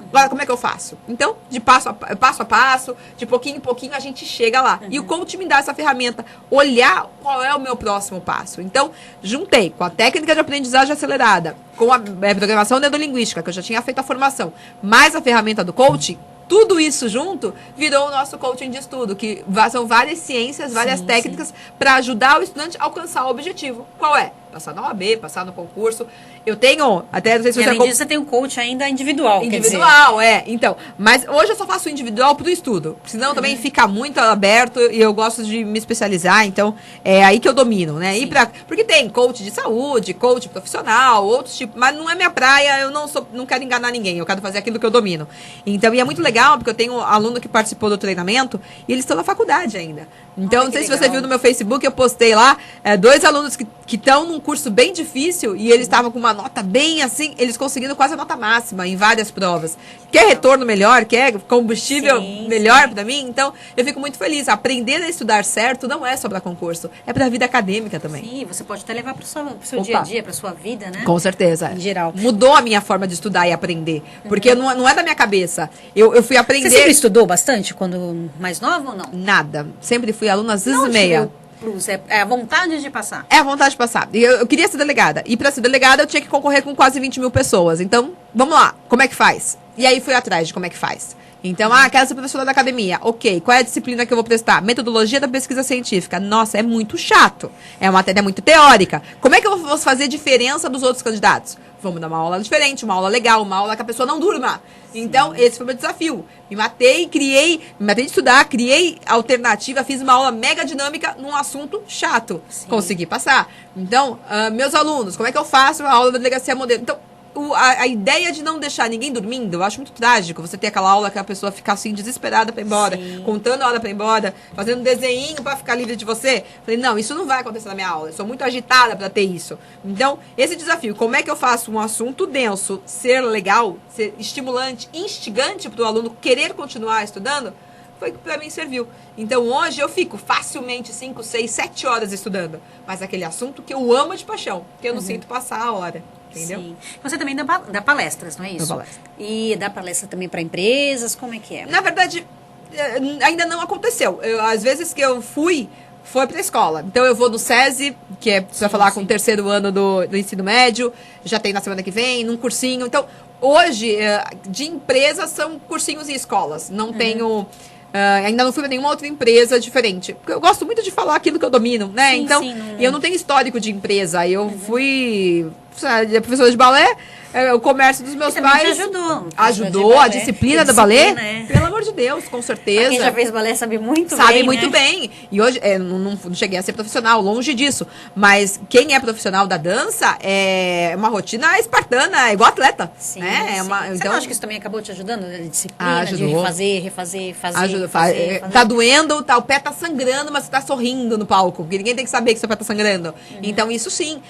Agora, como é que eu faço? Então, de passo a passo, de pouquinho em pouquinho, a gente chega lá. E o coach me dá essa ferramenta, olhar qual é o meu próximo passo. Então, juntei com a técnica de aprendizagem acelerada, com a programação neurolinguística, que eu já tinha feito a formação, mais a ferramenta do coaching, tudo isso junto virou o nosso coaching de estudo, que são várias ciências, várias técnicas para ajudar o estudante a alcançar o objetivo. Qual é? Passar na OAB, passar no concurso. Eu tenho, até não sei se além disso, você tem um coach ainda individual. Individual, então. Mas hoje eu só faço individual pro estudo. Senão também fica muito aberto e eu gosto de me especializar. Então, é aí que eu domino, né? Porque tem coach de saúde, coach profissional, outros tipos. Mas não é minha praia, eu não quero enganar ninguém. Eu quero fazer aquilo que eu domino. Então, e é muito legal, porque eu tenho um aluno que participou do treinamento e eles estão na faculdade ainda. Então, não sei se você viu no meu Facebook, eu postei lá 2 alunos que estão num curso bem difícil e eles estavam com uma nota bem assim, eles conseguindo quase a nota máxima em várias provas. Quer retorno melhor, quer combustível melhor para mim? Então, eu fico muito feliz. Aprender a estudar certo não é só para concurso, é para a vida acadêmica também. Sim, você pode até levar para o seu dia a dia, para sua vida, né? Com certeza. Em geral. Mudou a minha forma de estudar e aprender, porque não é da minha cabeça. Eu fui aprender... Você sempre estudou bastante quando mais nova ou não? Nada. Sempre fui aluna às vezes meia. É a vontade de passar. É a vontade de passar. Eu queria ser delegada. E para ser delegada eu tinha que concorrer com quase 20 mil pessoas. Então, vamos lá. Como é que faz? E aí fui atrás de como é que faz. Então, quero ser professora da academia. Ok, qual é a disciplina que eu vou prestar? Metodologia da pesquisa científica. Nossa, é muito chato. É uma matéria muito teórica. Como é que eu vou fazer diferença dos outros candidatos? Vamos dar uma aula diferente, uma aula legal, uma aula que a pessoa não durma. Então, esse foi o meu desafio. Me matei de estudar, criei alternativa, fiz uma aula mega dinâmica num assunto chato. Consegui passar. Então, meus alunos, como é que eu faço a aula da delegacia modelo? Então, a ideia de não deixar ninguém dormindo, eu acho muito trágico. Você ter aquela aula que a pessoa fica assim, desesperada pra ir embora, contando a hora pra ir embora, fazendo um desenho pra ficar livre de você. Falei, não, isso não vai acontecer na minha aula. Eu sou muito agitada pra ter isso. Então, esse desafio, como é que eu faço um assunto denso ser legal, ser estimulante, instigante pro aluno querer continuar estudando, foi que pra mim serviu. Então, hoje eu fico facilmente 5, 6, 7 horas estudando. Mas aquele assunto que eu amo de paixão, que eu não sinto passar a hora. Entendeu? Sim. Você também dá palestras, não é isso? Palestra. E dá palestra também para empresas, como é que é? Na verdade, ainda não aconteceu. Às vezes que eu foi para a escola. Então eu vou no SESI, que é para falar com o 3º ano do ensino médio, já tem na semana que vem, num cursinho. Então, hoje, de empresas, são cursinhos e escolas. Não tenho... Ainda não fui pra nenhuma outra empresa diferente. Porque eu gosto muito de falar aquilo que eu domino, né? Sim, então, sim, e eu não tenho histórico de empresa. Eu fui professora de balé, o comércio dos meus pais. Te ajudou. Ajudou, a disciplina do balé. Pelo amor de Deus, com certeza. Quem já fez balé sabe muito bem. Sabe muito bem. E hoje, não cheguei a ser profissional, longe disso. Mas quem é profissional da dança é uma rotina espartana, igual atleta. Sim, né? sim. Você então, acho que isso também acabou te ajudando? A disciplina, ajudou. de refazer. Tá doendo, o pé tá sangrando, mas você tá sorrindo no palco. Porque ninguém tem que saber que seu pé tá sangrando. Então, isso sim,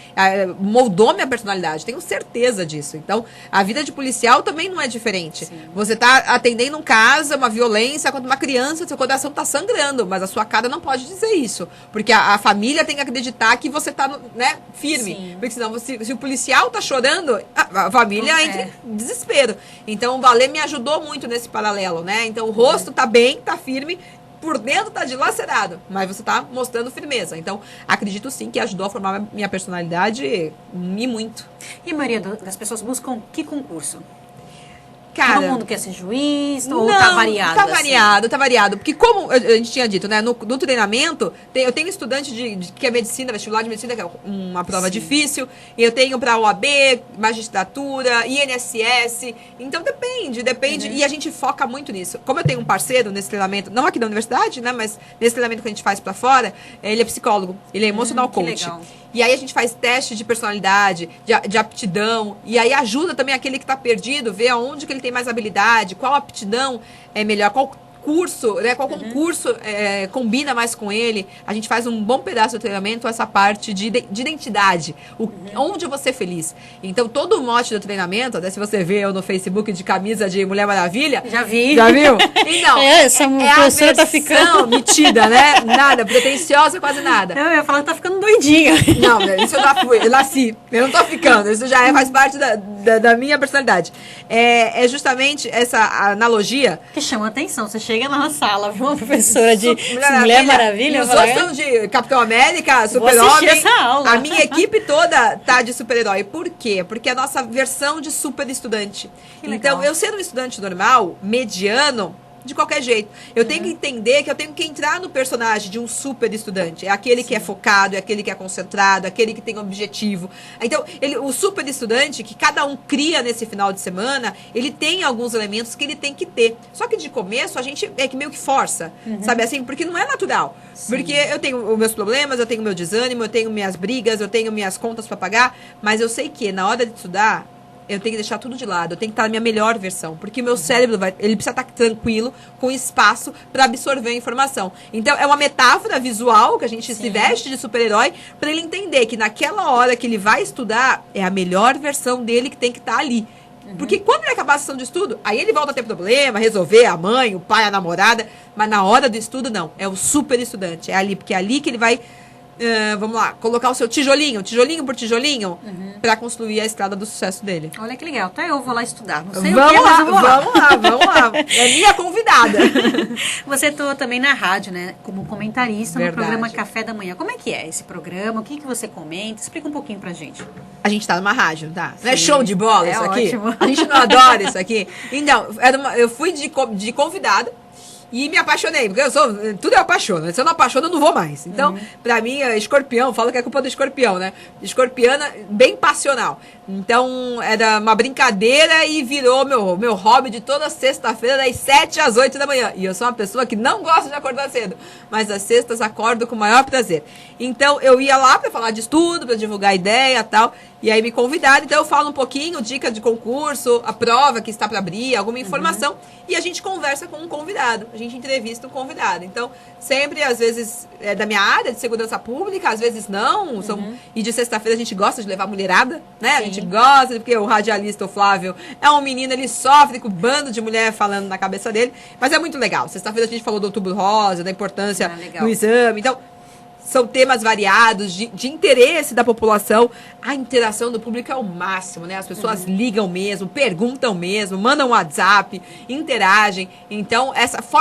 moldou minha personalidade. Tenho certeza disso. Então, a vida de policial também não é diferente. Sim. Você tá atendendo um caso, uma violência contra uma criança, seu coração tá sangrando, mas a sua cara não pode dizer isso. Porque a família tem que acreditar que você tá, né, firme. Sim. Porque senão, se o policial tá chorando, a família entra em desespero. Então, o balé me ajudou muito nesse paralelo, né? Então, o rosto tá bem, tá firme, por dentro tá dilacerado, mas você tá mostrando firmeza. Então, acredito sim que ajudou a formar minha personalidade e muito. E a maioria das pessoas buscam que concurso? Cara, todo mundo quer ser juiz? Ou tá variado? Tá variado, tá variado. Porque como a gente tinha dito, né? No treinamento, eu tenho estudante que é medicina, vestibular de medicina, que é uma prova difícil. E eu tenho pra OAB, magistratura, INSS. Então depende. E a gente foca muito nisso. Como eu tenho um parceiro nesse treinamento, não aqui na universidade, né? Mas nesse treinamento que a gente faz pra fora, ele é psicólogo. Ele é emotional coach. Legal. E aí a gente faz teste de personalidade, de aptidão. E aí ajuda também aquele que está perdido, ver aonde que ele tem mais habilidade, qual aptidão é melhor, qual curso, né, qual concurso combina mais com ele. A gente faz um bom pedaço do treinamento, essa parte de identidade. Onde eu vou ser feliz. Então, todo o mote do treinamento, até se você vê eu no Facebook de camisa de Mulher Maravilha. Já vi. Já viu? Então, essa professora tá ficando metida, né? Nada, pretensiosa, quase nada. Eu ia falar que tá ficando doidinha. Não, isso eu já fui, eu nasci. Eu não tô ficando, isso já faz parte da minha personalidade. É justamente essa analogia. Que chama atenção. Você chega na sala, viu uma professora de Mulher Maravilha. Os outros são de Capitão América, Super-Homem. A minha equipe toda tá de super-herói. Por quê? Porque é a nossa versão de super estudante. Então, eu sendo um estudante normal, mediano, de qualquer jeito. Eu tenho que entender que eu tenho que entrar no personagem de um super estudante. É aquele que é focado, é aquele que é concentrado, é aquele que tem objetivo. Então, o super estudante, que cada um cria nesse final de semana, ele tem alguns elementos que ele tem que ter. Só que de começo, a gente é que meio que força, sabe assim? Porque não é natural. Sim. Porque eu tenho os meus problemas, eu tenho meu desânimo, eu tenho minhas brigas, eu tenho minhas contas para pagar, mas eu sei que na hora de estudar, eu tenho que deixar tudo de lado, eu tenho que estar na minha melhor versão, porque o meu cérebro ele precisa estar tranquilo, com espaço para absorver a informação. Então, é uma metáfora visual que a gente se veste de super-herói para ele entender que naquela hora que ele vai estudar, é a melhor versão dele que tem que estar ali. Porque quando ele acabar a sessão de estudo, aí ele volta a ter problema, resolver a mãe, o pai, a namorada, mas na hora do estudo, não. É o super estudante, é ali, porque é ali que ele vai... vamos lá, colocar o seu tijolinho por tijolinho, para construir a estrada do sucesso dele. Olha que legal, até eu vou lá estudar. Não sei vamos o que, lá, mas eu vou lá. Vamos lá. É minha convidada. Você atua também na rádio, né? Como comentarista Verdade. no programa Café da Manhã. Como é que é esse programa? O que você comenta? Explica um pouquinho pra gente. A gente tá numa rádio, tá? Não é show de bola isso aqui? Ótimo. A gente não adora isso aqui? Então, eu fui de convidada. E me apaixonei, porque tudo eu apaixono. Se eu não apaixono, eu não vou mais. Então, pra mim, escorpião, fala que é culpa do escorpião, né? Escorpiana, bem passional. Então, era uma brincadeira e virou meu hobby de toda sexta-feira, das 7 às 8 da manhã. E eu sou uma pessoa que não gosta de acordar cedo, mas às sextas acordo com o maior prazer. Então, eu ia lá pra falar de estudo, pra divulgar ideia e tal. E aí me convidaram, então eu falo um pouquinho, dica de concurso, a prova que está para abrir, alguma informação, e a gente conversa com um convidado, a gente entrevista um convidado. Então, sempre, às vezes, é da minha área de segurança pública, às vezes não, e de sexta-feira a gente gosta de levar a mulherada, né? Sim. A gente gosta, porque o radialista, o Flávio, é um menino, ele sofre com um bando de mulher falando na cabeça dele, mas é muito legal. Sexta-feira a gente falou do Outubro Rosa, da importância do exame, então... são temas variados, de interesse da população. A interação do público é o máximo, né? As pessoas ligam mesmo, perguntam mesmo, mandam WhatsApp, interagem. Então,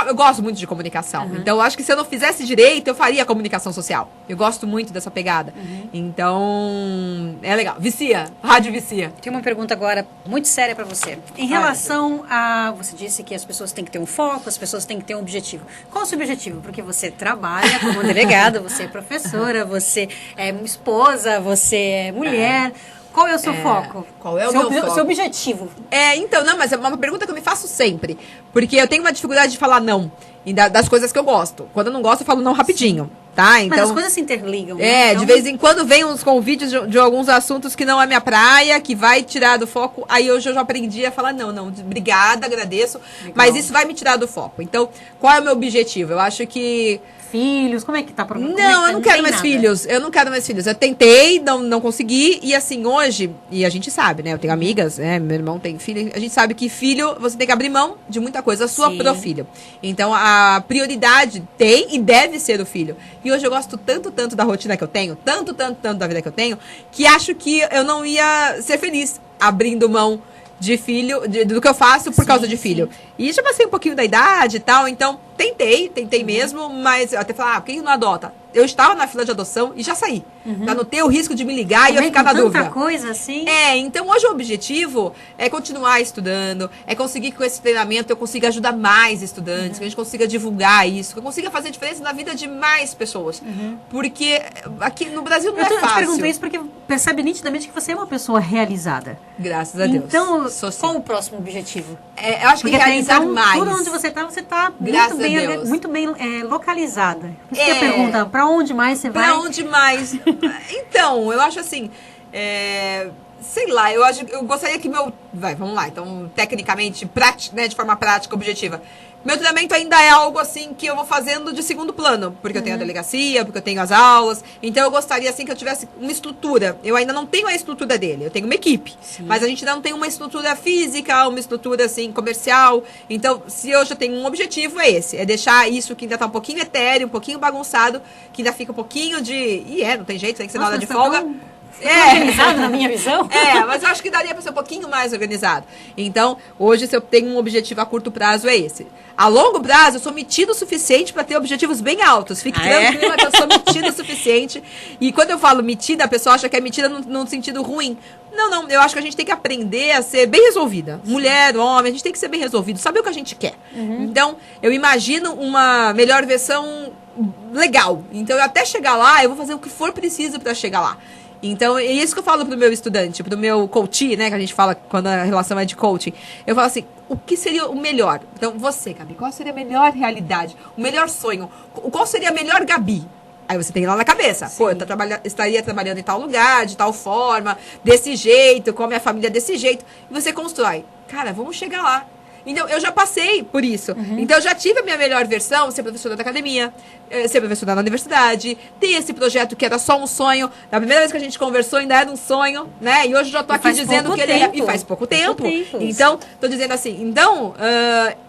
eu gosto muito de comunicação. Então, eu acho que se eu não fizesse direito, eu faria comunicação social. Eu gosto muito dessa pegada. Então, é legal. Vicia, rádio vicia. Tem uma pergunta agora muito séria para você. Em relação a... Você disse que as pessoas têm que ter um foco, as pessoas têm que ter um objetivo. Qual é o seu objetivo? Porque você trabalha como delegada, você é professora, você é esposa, você é mulher. Qual é o seu foco? Qual é o meu foco? Seu objetivo? Então, não, mas é uma pergunta que eu me faço sempre. Porque eu tenho uma dificuldade de falar não das coisas que eu gosto. Quando eu não gosto, eu falo não rapidinho. Tá? Então, mas as coisas se interligam. Né? De vez em quando vem uns convites de alguns assuntos que não é minha praia, que vai tirar do foco. Aí hoje eu já aprendi a falar não, obrigada, agradeço. Legal. Mas isso vai me tirar do foco. Então, qual é o meu objetivo? Eu acho que... Filhos, como é que tá? Não, eu não quero mais filhos. Eu não quero mais filhos. Eu tentei, não consegui. E assim, hoje, e a gente sabe, né? Eu tenho amigas, né? Meu irmão tem filho. A gente sabe que filho, você tem que abrir mão de muita coisa sua pro filho. Então, a prioridade tem e deve ser o filho. E hoje eu gosto tanto da rotina que eu tenho, tanto da vida que eu tenho, que acho que eu não ia ser feliz abrindo mão de filho, do que eu faço por causa de filho. E já passei um pouquinho da idade e tal, então tentei mesmo, mas eu até falar, por que não adota? Eu estava na fila de adoção e já saí. Pra não ter o risco de me ligar e eu ficar na dúvida. Tanta coisa assim. Então hoje o objetivo é continuar estudando, é conseguir que com esse treinamento eu consiga ajudar mais estudantes, que a gente consiga divulgar isso, que eu consiga fazer diferença na vida de mais pessoas. Porque aqui no Brasil não é fácil. Eu te pergunto isso porque percebe nitidamente que você é uma pessoa realizada. Graças a Deus. Então, qual o próximo objetivo? Eu acho que realizar mais. Por onde você tá muito bem localizada. Você pergunta, pra onde mais você vai? Pra onde mais? Então, eu acho assim, sei lá, eu gostaria que vamos lá, então, tecnicamente, né, de forma prática, objetiva. Meu treinamento ainda é algo assim que eu vou fazendo de segundo plano, porque eu tenho a delegacia, porque eu tenho as aulas. Então eu gostaria assim que eu tivesse uma estrutura. Eu ainda não tenho a estrutura dele, eu tenho uma equipe. Mas a gente ainda não tem uma estrutura física, uma estrutura assim comercial. Então, se hoje eu tenho um objetivo, é esse. É deixar isso que ainda tá um pouquinho etéreo, um pouquinho bagunçado, que ainda fica um pouquinho de... não tem jeito, tem que ser na hora de folga. Organizado na minha visão. Mas eu acho que daria para ser um pouquinho mais organizado. Então, hoje, se eu tenho um objetivo a curto prazo, é esse. A longo prazo, eu sou metida o suficiente para ter objetivos bem altos. Fique tranquila que eu sou metida o suficiente. E quando eu falo metida, a pessoa acha que é metida num sentido ruim. Não, eu acho que a gente tem que aprender a ser bem resolvida. Mulher, homem, a gente tem que ser bem resolvido, saber o que a gente quer. Então, eu imagino uma melhor versão legal. Então, eu até chegar lá, eu vou fazer o que for preciso para chegar lá. Então, é isso que eu falo pro meu estudante, pro meu coach, né, que a gente fala quando a relação é de coaching. Eu falo assim, o que seria o melhor? Então, você, Gabi, qual seria a melhor realidade? O melhor sonho? Qual seria a melhor Gabi? Aí você tem lá na cabeça. Pô, eu estaria trabalhando em tal lugar, de tal forma, desse jeito, com a minha família desse jeito. E você constrói. Cara, vamos chegar lá. Então, eu já passei por isso. Então, eu já tive a minha melhor versão, ser professora da academia, ser professora na universidade, ter esse projeto que era só um sonho. Da primeira vez que a gente conversou, ainda era um sonho, né? E hoje eu já tô aqui dizendo que ele é... E faz pouco tempo. Então, tô dizendo assim,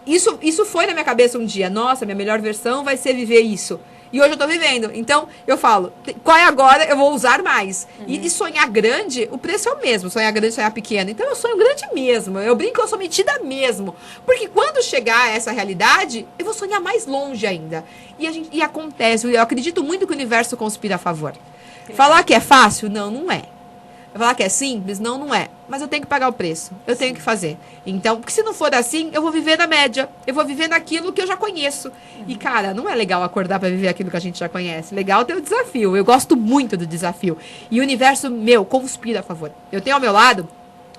isso foi na minha cabeça um dia. Nossa, minha melhor versão vai ser viver isso. E hoje eu tô vivendo. Então, eu falo, qual é agora? Eu vou usar mais. E sonhar grande, o preço é o mesmo. Sonhar grande, sonhar pequeno. Então, eu sonho grande mesmo. Eu brinco que eu sou metida mesmo. Porque quando chegar a essa realidade, eu vou sonhar mais longe ainda. E acontece. Eu acredito muito que o universo conspira a favor. Falar que é fácil? Não é. Falar que é simples? Não é. Mas eu tenho que pagar o preço. Eu tenho que fazer. Então, porque se não for assim, eu vou viver na média. Eu vou viver naquilo que eu já conheço. E, cara, não é legal acordar para viver aquilo que a gente já conhece. Legal ter o desafio. Eu gosto muito do desafio. E o universo meu conspira a favor. Eu tenho ao meu lado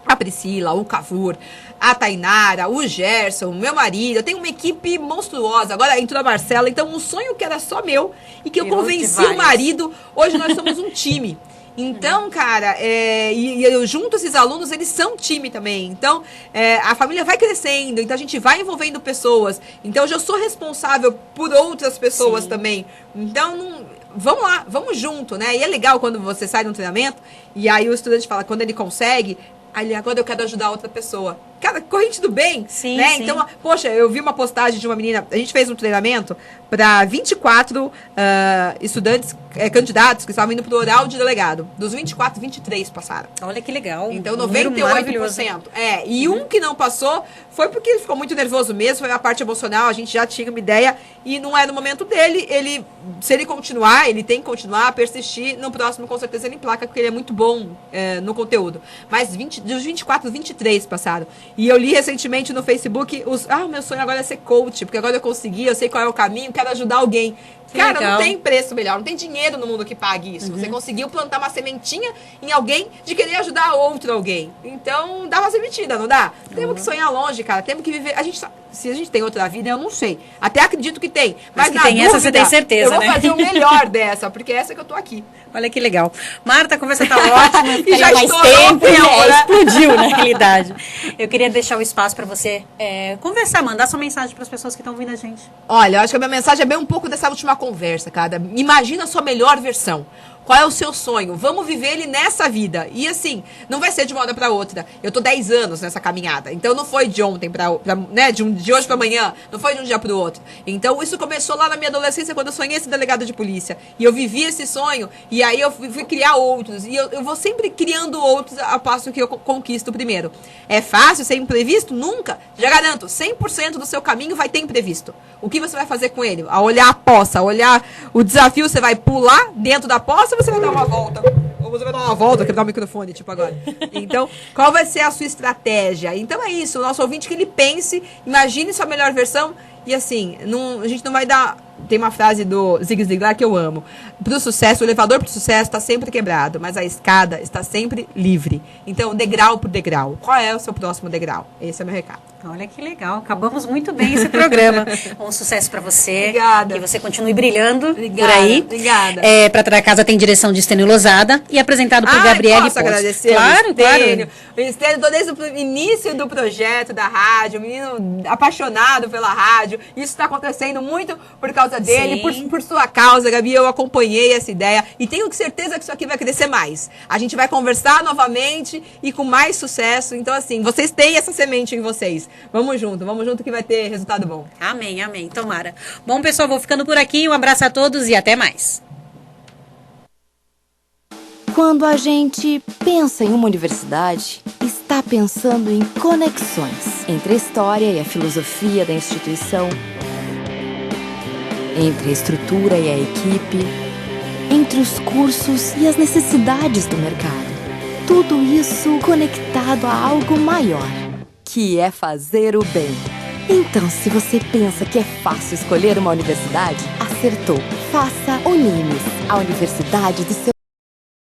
a Priscila, o Cavour, a Tainara, o Gerson, o meu marido. Eu tenho uma equipe monstruosa. Agora entrou a Marcela. Então, um sonho que era só meu e que eu convenci o marido. Hoje nós somos um time. Então, cara, e eu junto esses alunos, eles são time também. Então, a família vai crescendo, então a gente vai envolvendo pessoas. Então, eu sou responsável por outras pessoas também. Então, vamos lá, vamos junto, né? E é legal quando você sai de um treinamento e aí o estudante fala, quando ele consegue, agora eu quero ajudar outra pessoa. cara, corrente do bem, Sim, né? sim. Então, poxa, eu vi uma postagem de uma menina, a gente fez um treinamento para 24 estudantes, candidatos que estavam indo pro oral de delegado. Dos 24, 23 passaram. Olha que legal. Então, Um número maravilhoso. 98%. E um que não passou foi porque ele ficou muito nervoso mesmo, foi a parte emocional, a gente já tinha uma ideia e não era o momento dele. Se ele continuar, ele tem que continuar, persistir, no próximo com certeza ele emplaca, porque ele é muito bom no conteúdo. Mas dos 24, 23 passaram. E eu li recentemente no Facebook, meu sonho agora é ser coach, porque agora eu consegui, eu sei qual é o caminho, quero ajudar alguém. Cara, legal. não tem preço melhor, não tem dinheiro no mundo que pague isso. Você conseguiu plantar uma sementinha em alguém de querer ajudar outro alguém. Então, dá uma sementinha, não dá? Temos que sonhar longe, cara. Temos que viver. Se a gente tem outra vida, eu não sei. Até acredito que tem. Mas que na tem dúvida, essa, você tem certeza, eu vou né? fazer o melhor dessa, porque é essa que eu tô aqui. Olha que legal. Marta, a conversa tá ótima. E já mais estourou tempo, o tempo, né? explodiu na realidade. Eu queria deixar o espaço para você conversar, mandar sua mensagem para as pessoas que estão ouvindo a gente. Olha, eu acho que a minha mensagem é bem um pouco dessa última conversa, cara. Imagina a sua melhor versão. Qual é o seu sonho? Vamos viver ele nessa vida. E assim, não vai ser de uma hora para outra. Eu tô 10 anos nessa caminhada. Então não foi de ontem né, de hoje para amanhã. Não foi de um dia para o outro. Então isso começou lá na minha adolescência, quando eu sonhei esse delegado de polícia. E eu vivi esse sonho. E aí eu fui criar outros. E eu vou sempre criando outros a passo que eu conquisto o primeiro. É fácil ser imprevisto? Nunca. Já garanto, 100% do seu caminho vai ter imprevisto. O que você vai fazer com ele? A olhar a poça, a olhar o desafio, você vai pular dentro da poça, você vai dar uma volta. Ou você vai dar uma volta, quebrar o microfone, tipo agora. Então, qual vai ser a sua estratégia? Então é isso, o nosso ouvinte que ele pense, imagine sua melhor versão. E assim, a gente não vai dar... Tem uma frase do Zig Ziglar que eu amo. Pro sucesso, o elevador pro sucesso está sempre quebrado, mas a escada está sempre livre. Então, degrau por degrau. Qual é o seu próximo degrau? Esse é o meu recado. Olha que legal, acabamos muito bem esse programa. Um sucesso para você. Obrigada. Que você continue brilhando Obrigada, por aí. obrigada. Prata da Casa tem direção de Estênio Lozada e apresentado por Gabriele posso Ponce. agradecer Claro, claro. O Estênio, desde o início do projeto da rádio, um menino apaixonado pela rádio. Isso está acontecendo muito por causa dele, por sua causa, Gabi. Eu acompanhei essa ideia e tenho certeza que isso aqui vai crescer mais. A gente vai conversar novamente e com mais sucesso. Então, assim, vocês têm essa semente em vocês. Vamos junto que vai ter resultado bom. Amém, amém. Tomara. Bom, pessoal, vou ficando por aqui. Um abraço a todos e até mais. Quando a gente pensa em uma universidade, está pensando em conexões entre a história e a filosofia da instituição, entre a estrutura e a equipe, entre os cursos e as necessidades do mercado. Tudo isso conectado a algo maior, que é fazer o bem. Então, se você pensa que é fácil escolher uma universidade, acertou. Faça Unimes, a universidade do seu